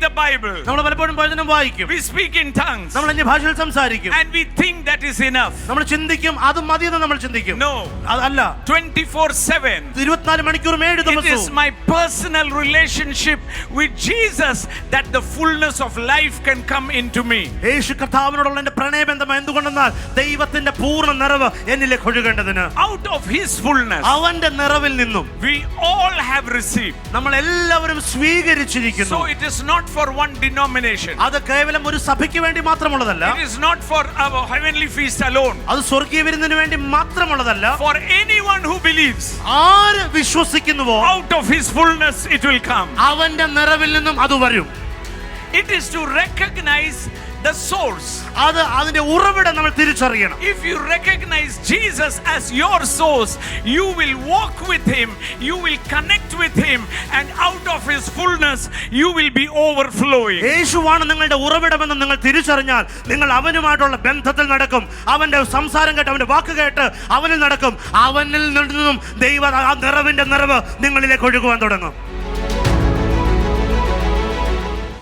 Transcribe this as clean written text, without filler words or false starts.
the Bible. നമ്മൾ പലപ്പോഴും വചനം വായിക്കും. We speak in tongues. നമ്മൾ അന്യഭാഷയിൽ സംസാരിക്കും. And we think that is enough. നമ്മൾ ചിന്തിക്കും അത് മതിയെന്ന് നമ്മൾ ചിന്തിക്കും. No. അതല്ല. 24/7. 24 മണിക്കൂറും 7 ദിവസവും. It is my personal relationship with Jesus that the fullness of life can come into me. യേശു കർത്താവിനോടുള്ള എൻ്റെ പ്രണയബന്ധം എന്തുകൊണ്ടെന്നാൽ ദൈവത്തിന്റെ പൂർണ്ണ നിറവ് എന്നിലേക്ക് ഒഴുകേണ്ടതിന്. Out of his fullness. അവന്റെ നിറവിൽ നിന്നും we all have received. നമ്മൾ എല്ലാവരും സ്വീകരിച്ചിരിക്കുന്നു. So it is not for one denomination. അത് കേവലം ഒരു സഭയ്ക്ക് വേണ്ടി മാത്രമുള്ളതല്ല. It is not for our heavenly feast alone. അത് സ്വർഗ്ഗീയ വിരുന്നിന് വേണ്ടി മാത്രമുള്ളതല്ല. For anyone who believes. ആര് വിശ്വസിക്കുന്നുവോ out of his fullness it will come. അവന്റെ നിറവിൽ നിന്നും അത് വരും. It is to recognize the source. അത് അതിന്റെ ഉറവിടം നമ്മൾ തിരിച്ചറിയണം. If you recognize Jesus as your source, you will walk with him, you will connect with him, and out of his fullness you will be overflowing. യേശുവാണ് നിങ്ങളുടെ ഉറവിടമെന്ന് നിങ്ങൾ തിരിച്ചറിഞ്ഞാൽ നിങ്ങൾ അവനുമായിട്ടുള്ള ബന്ധത്തിൽ നടക്കും. അവന്റെ സംസാരം കേട്ട് അവന്റെ വാക്ക് കേട്ട് അവനിൽ നടക്കും. അവനിൽ നിന്നും ദൈവ ആ നിറവിന്റെ നിറവ് നിങ്ങളിലേക്ക് ഒഴുകുവാൻ തുടങ്ങും.